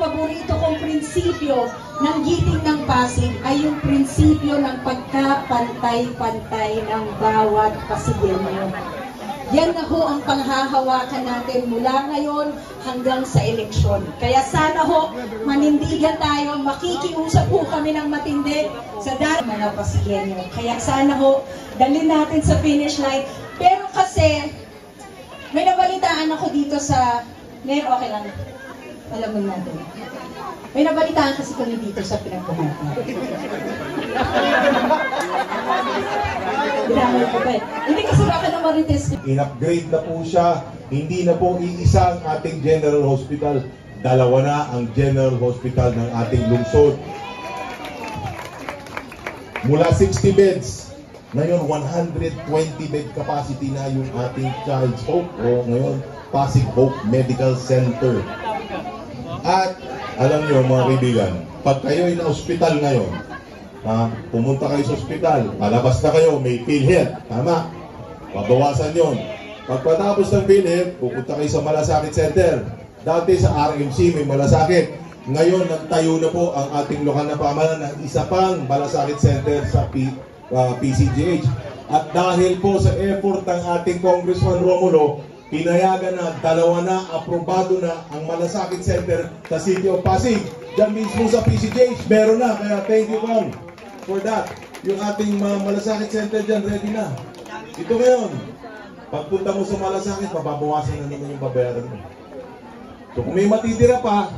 paborito kong prinsipyo ng giting ng Pasig ay yung prinsipyo ng pagkapantay-pantay ng bawat Pasigeno. Yan na ho ang panghahawakan natin mula ngayon hanggang sa eleksyon. Kaya sana ho, manindigan tayo, makikiusap ho kami ng matindi sa mga Pasigeno. Kaya sana ho, dalhin natin sa finish line. Pero kasi, may nabalitaan ako dito sa... Ngayon, okay lang. Alam mo natin. May nabalitaan kasi kami dito sa pinagbuhatan. Hindi kasi baka na marites. In-upgrade na po siya. Hindi na po iisa ang ating General Hospital. Dalawa na ang General Hospital ng ating lungsod. Mula 60 beds, ngayon 120 bed capacity na yung ating Child's Hope o ngayon Pasig Hope Medical Center. At alam nyo mga kaibigan, pag kayo ay na-hospital ngayon, pumunta kayo sa hospital, palabas na kayo, may PhilHealth, tama? Babawasan yon. Pagkatapos ng PhilHealth, pupunta kayo sa Malasakit Center. Dati sa RMC may Malasakit. Ngayon, nagtayo na po ang ating lokal na pamahalaan ng isa pang Malasakit Center sa PCGH. At dahil po sa effort ng ating Congressman Romulo, pinayagan na, dalawa na, aprobado na ang Malasakit Center sa City of Pasig. Diyan mismo sa PCGH, meron na. Kaya thank you all for that. Yung ating Malasakit Center dyan, ready na. Ito ngayon, pagpunta mo sa Malasakit, mababawasan na naman yung babayaran mo. So kung may matitira pa,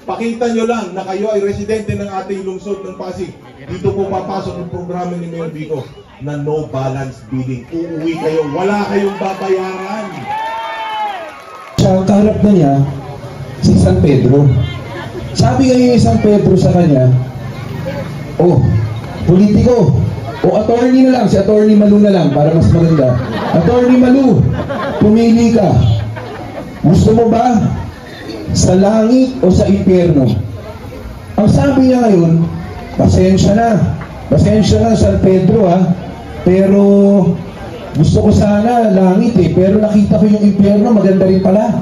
pakita nyo lang na kayo ay residente ng ating lungsod ng Pasig. Dito po papasok yung programa ni Mayor Vico na no balance billing. Uuwi kayo, wala kayong babayaran. Sa kaharap na niya, si San Pedro. Sabi ngayon ni San Pedro sa kanya, oh, politiko, o attorney na lang, si Attorney Malu na lang, para mas maganda. Attorney Malu, pumili ka. Gusto mo ba sa langit o sa impyerno? Ang sabi niya ngayon, pasensya na San Pedro ha, pero gusto ko sana langit pero nakita ko yung impyerno, maganda rin pala.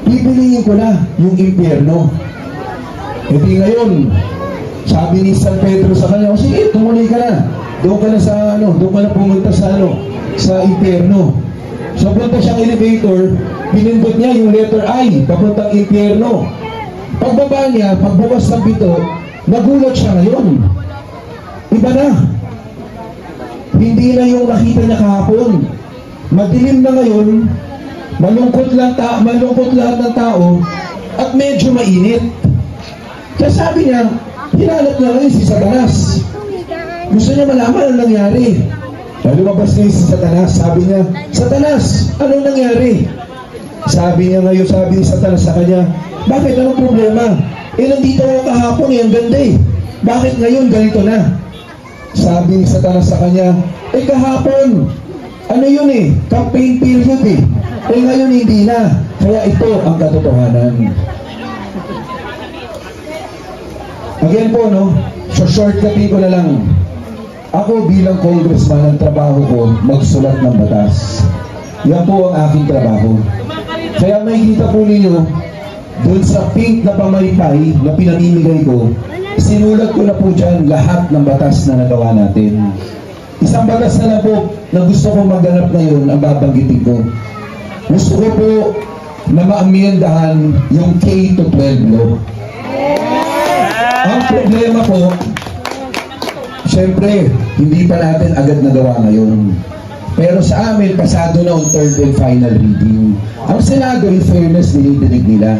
Pipiliin ko na yung impyerno. Hindi ngayon, sabi ni San Pedro sa kanya, sige, tumuloy ka na. Doon ka na sa doon ka na pumunta sa sa impyerno. So punta siyang elevator, pinindot niya yung letter I, papuntang impyerno. Pagbaba niya, pagbukas ng pito, nagulat siya ngayon. Iba na. Hindi na yung nakita niya kahapon. Madilim na ngayon, malungkot lahat ng tao, at medyo mainit. Kaya sabi niya, hinalat niya ngayon si Satanas. Gusto niya malaman ang nangyari. Lumabas ngayon si Satanas, sabi niya, Satanas, anong nangyari? Sabi niya ngayon, sabi ni Satanas sa kanya, bakit? Anong problema? Nandito ako kahapon, ang ganda Bakit ngayon ganito na? Sabi ni Satanas sa kanya, kahapon, ano yun campaign period ngayon hindi na. Kaya ito ang katotohanan. Again po, so shortcutin ko na lang. Ako bilang congressman, ang trabaho ko, magsulat ng batas. Yan po ang aking trabaho. Kaya makikita po ninyo, dun sa pink na pamaypay na pinamimigay ko, sinulat ko na po dyan lahat ng batas na nagawa natin. Isang batas na lang po na gusto kong maganap ngayon ang babanggitin ko. Gusto ko po na maamyendahan yung K-12 law. Ang problema po, siyempre, hindi pa natin agad nagawa ngayon. Pero sa amin, pasado na ang third and final reading. Ang Senado, in fairness, dinidinig nila.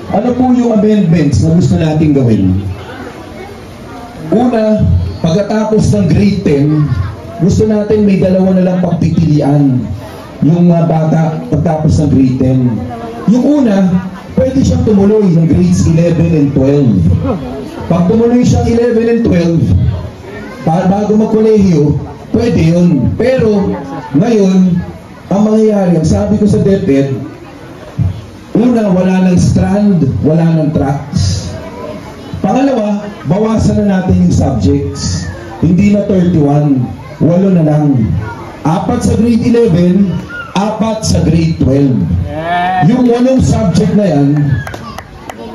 Ano po yung amendments na gusto natin gawin? Una, pagkatapos ng grade 10, gusto natin may dalawa na lang pagpipilian yung mga bata pagtapos ng grade 10. Yung una, pwede siyang tumuloy ng grades 11 and 12. Pag tumuloy siyang 11 and 12, bago mag-kolehiyo, pwede yun. Pero, ngayon, ang mangyayari, ang sabi ko sa DepEd, una, wala ng strand, wala ng tracks. Pangalawa, bawasan na natin yung subjects. Hindi na 31, 8 na lang. 4 sa grade 11, 4 sa grade 12. Yung 8 subject na yan,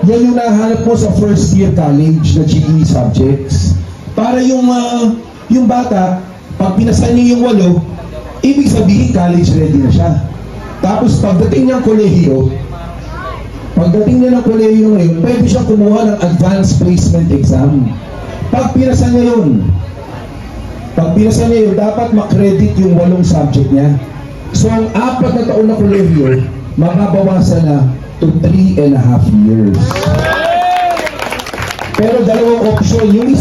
yan yung nahanap mo sa first year college na GE subjects. Para yung bata, pag pinasan niyo yung 8, ibig sabihin college ready na siya. Tapos pagdating niya ng kolehiyo ngayon, pwede siyang kumuha ng advanced placement exam. Pag pinasan niya yun, dapat makredit yung 8 subject niya. So ang 4 na taon na kolehiyo, makabawasan na to 3.5 years. Pero dalawang option, yung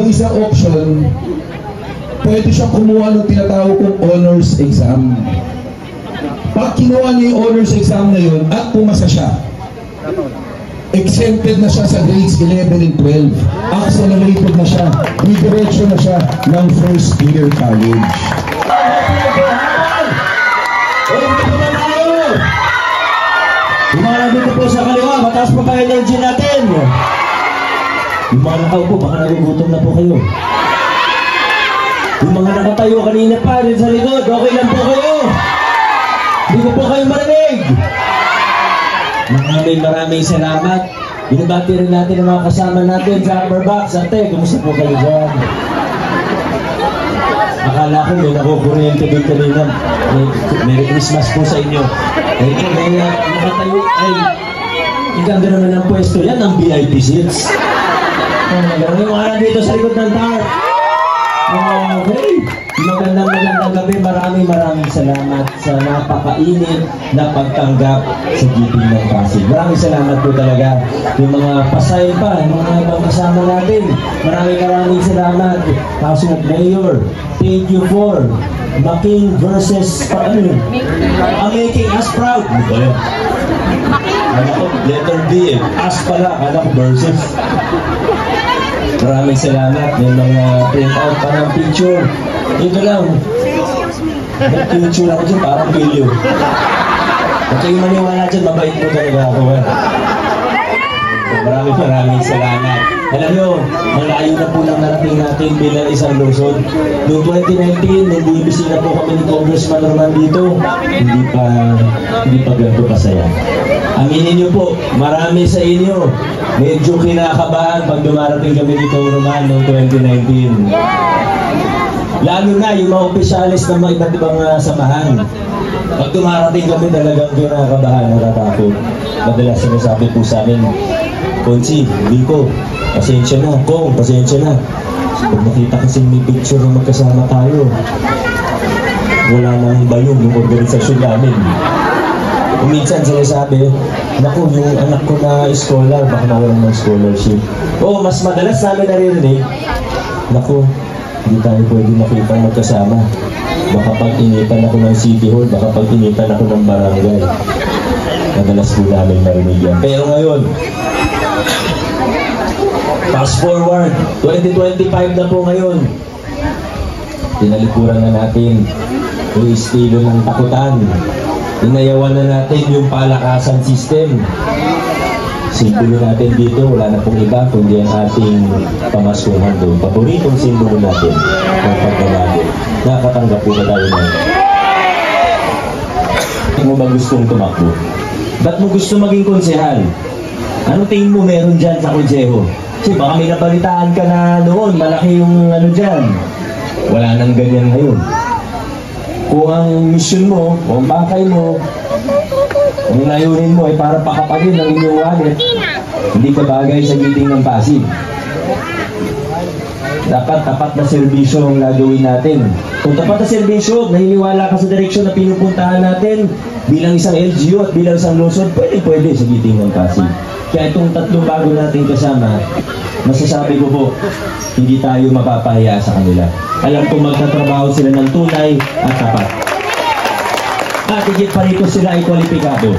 isang option, pwede siyang kumuha ng tinatawag kong honors exam. Pag kinuha niya yung honors exam na yun at pumasa siya, exempted na siya sa grades 11 and 12. Accelerated na siya. Didiretso na siya ng first year college. Yung mga nandito po sa kaliwa, mataas pa pa energy natin. Yung mga nakaupo, baka nagugutom na po kayo. Yung mga nakatayo kanina pa rin sa likod, okay lang po kayo. Hindi ko po kayo marinig. Maraming salamat. Binabati rin natin ang mga kasama natin sa upper box. Ate, kumusta po kayo dyan? Akala ko may nakukuryente din kanina. Merry Christmas po sa inyo. Ay, may nakatayo. Ay, ang ganda naman ng pwesto. Yan ang VIP seats. Yung mga dito sa likod ng tar. Okay. Magandang gabi. Maraming salamat sa napakainit na pagtanggap sa Giting ng Pasig. Maraming salamat po talaga. Yung mga pasay pa, yung mga ibang kasama natin. Maraming salamat. Councilor Mayor, thank you for Making versus Making us proud. Ano ko? Letter B eh. As pala. Ano ko versus. Maraming salamat. May mga print out pa ng picture. Ito lang. Nag-picture ako dyan, parang pilyo. At kayo maniwala dyan, mabait mo talaga ako. Maraming salamat. Alam nyo, malayo na po lang narating natin bilang isang lungsod. Noong 2019, nag-ibisi na po kami ni Congressman Roman dito. Hindi pa ganito pasaya. Aminin nyo po, marami sa inyo medyo kinakabahan pag dumarating kami dito Roman noong 2019. Lalo na yung mga opisyalis ng mga iba't ibang samahan. Pag dumarating kami talagang kinakabahan, natatakot. Madalas sinasabi po sa amin, Konsi, Biko, pasensya na. Kong, pasensya na. Pag nakita kasi may picture na magkasama tayo, wala nang iba yun yung organisasyon namin. Minsan sinasabi, naku, yung anak ko na scholar, baka nawalan ng scholarship. Oo, mas madalas namin naririnig, naku, hindi tayo pwede makita magkasama. Baka pag-initan ako ng City Hall, baka pag-initan ako ng barangay. Madalas po namin narinig yan. Pero ngayon, fast forward, 2025 na po ngayon. Tinalikuran na natin yung estilo ng takutan. Inayawan na natin yung palakasan system. Simbolo natin dito, wala na pong iba kundi ang ating pamasuhan doon. Paboritong simbolo natin ng pagbabago. Nakatanggap po na tayo na. Ba't mo ba gustong tumakbo? Ba't mo gusto maging konsehal? Anong tingin mo meron dyan sa konseho? Kasi baka may napalitaan ka na noon, malaki yung ano dyan. Wala nang ganyan ngayon. Kung ang mission mo, o ang bakay mo, ang layunin mo ay para pakapagin ng inyong wallet, hindi ka bagay sa Giting ng Pasig. Dapat tapat na serbisyo ang gagawin natin. Kung tapat na serbisyo, naniniwala ka sa direksyon na pinupuntahan natin bilang isang LGU at bilang isang lungsod, pwede sa Giting ng Pasig. Kaya itong tatlong bago natin kasama, masasabi ko po, hindi tayo mapapahiya sa kanila. Alam ko magtatrabaho sila ng tunay at tapat. At higit pa rito sila ay kwalipikado.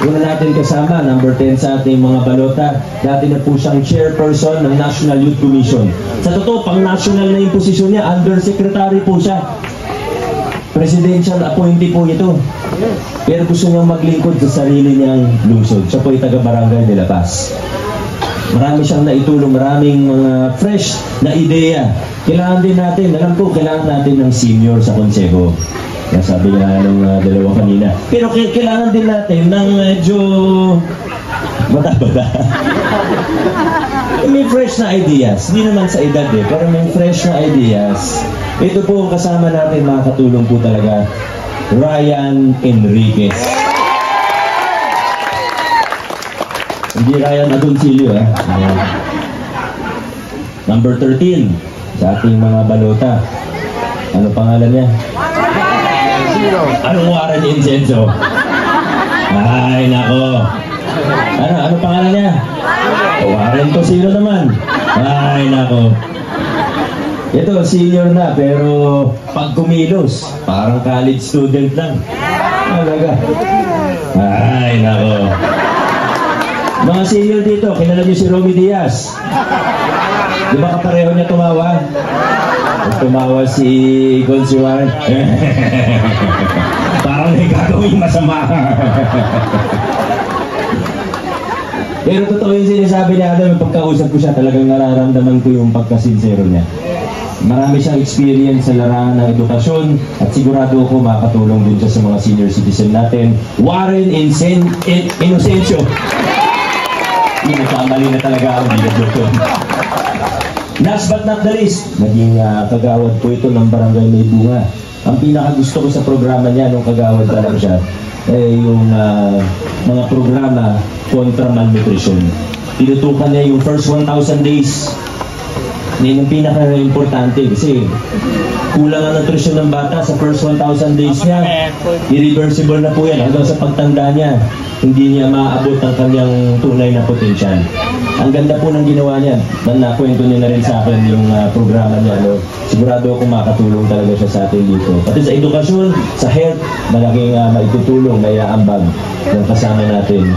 Una natin kasama, number 10 sa ating mga balota. Dati na po siyang chairperson ng National Youth Commission. Sa totoo, pang national na yung posisyon niya, undersecretary po siya. Presidential appointee po ito. Pero gusto niyang maglingkod sa sarili niyang lungsod. Siya po ay taga-barangay de La Paz. Marami siyang naitulong, maraming mga fresh na ideya. Kailangan din natin, alam po, kailangan natin ng senior sa konseho. Nasabi nga nung dalawa kanina. Pero kailangan din natin ng medyo bata-bata. May fresh na ideas. Hindi naman sa edad pero may fresh na ideas. Ito po ang kasama natin, makakatulong po talaga. Ryan Enriquez. Hindi Ryan Agoncillo Number 13 sa ating mga balota. Ano pangalan niya? Anong Warren Incenso? Ay, nako. Ano pangalan niya? Warren Tosino naman. Ay, nako. Ito, senior na, pero pag kumilos, parang college student lang. Talaga. Ay, nako. Mga senior dito, kilala niyo si Romy Diaz. Di ba kapareho niya tumawa? Tumawa si Gonzi Warren. Parang may gagawin masama. Pero totoo yung sinasabi niya, Adam, pagkausap ko siya, talagang nararamdaman ko yung pagkasinsero niya. Marami siyang experience sa larangan ng edukasyon at sigurado ako makakatulong din siya sa mga senior citizen natin. Warren Inocencio. Hindi nagkamali na talaga ako dito. Last but not the least, naging kagawad po ito ng Barangay May Bunga. Ang pinakagusto ko sa programa niya nung kagawad talaga siya yung mga programa kontra malnutrition. Tinutukan niya yung first 1,000 days. Yan yung pinaka-importante kasi kulang ang nutrisyon ng bata sa first 1,000 days niya. Irreversible na po yan hanggang sa pagtanda niya. Hindi niya maaabot ang kanyang tunay na potensyal. Ang ganda po ng ginawa niya. Nakwento niya na rin sa akin yung programa niya. Sigurado ako makatulong talaga siya sa atin dito. Pati sa edukasyon, sa health, malaking maitutulong, may aambag ng kasama natin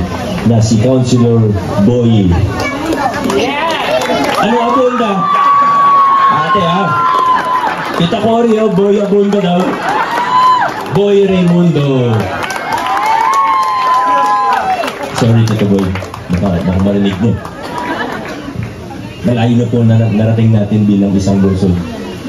na si Councilor Boy. Ano abunda? Ate Kita Cory, Boy abunda daw. Boy Raimundo. Sorry, Tito Boy. Baka marinig niyo. Malayo na po narating natin bilang isang lungsod.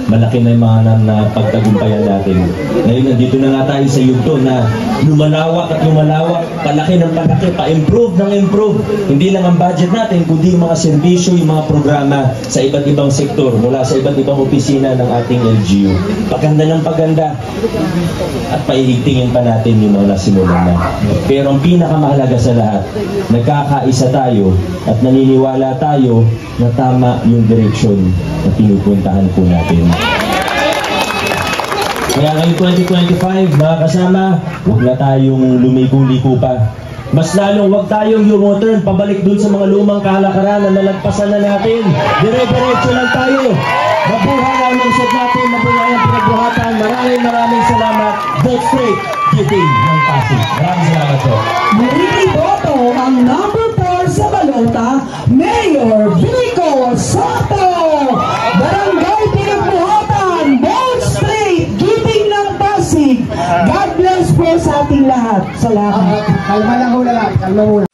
Malaki na yung mga pagtagumpayan natin. Ngayon, nandito na nga tayo sa yugto na lumalawak at lumalawak, palaki ng palaki, pa-improve ng improve. Hindi lang ang budget natin, kundi yung mga serbisyo, yung mga programa sa iba't ibang sektor, mula sa iba't ibang opisina ng ating LGU. Paganda ng paganda. At paihigtingin pa natin yung mga nasimulan na. Pero ang pinakamahalaga sa lahat, nagkakaisa tayo at naniniwala tayo na tama yung direksyon na pinupuntahan po natin. Kaya ngayong 2025, mga kasama, huwag na tayong lumiko-liko pa. Mas lalong huwag tayong U-turn pabalik dun sa mga lumang kalakaran na nalagpasan na natin. Dire-diretso lang tayo. Mabuhay ang lungsod natin, mabuhay ang pinagbuhatan. Maraming salamat. Vote straight, Giting ng Pasig. Maraming salamat po. Muling boto ang number 4 sa balota, Mayor Vico Soto. Barangay Pinagbuhatan, Vote straight, Giting ng Pasig. God bless po sa ating lahat. Salamat. Kalma lang muna.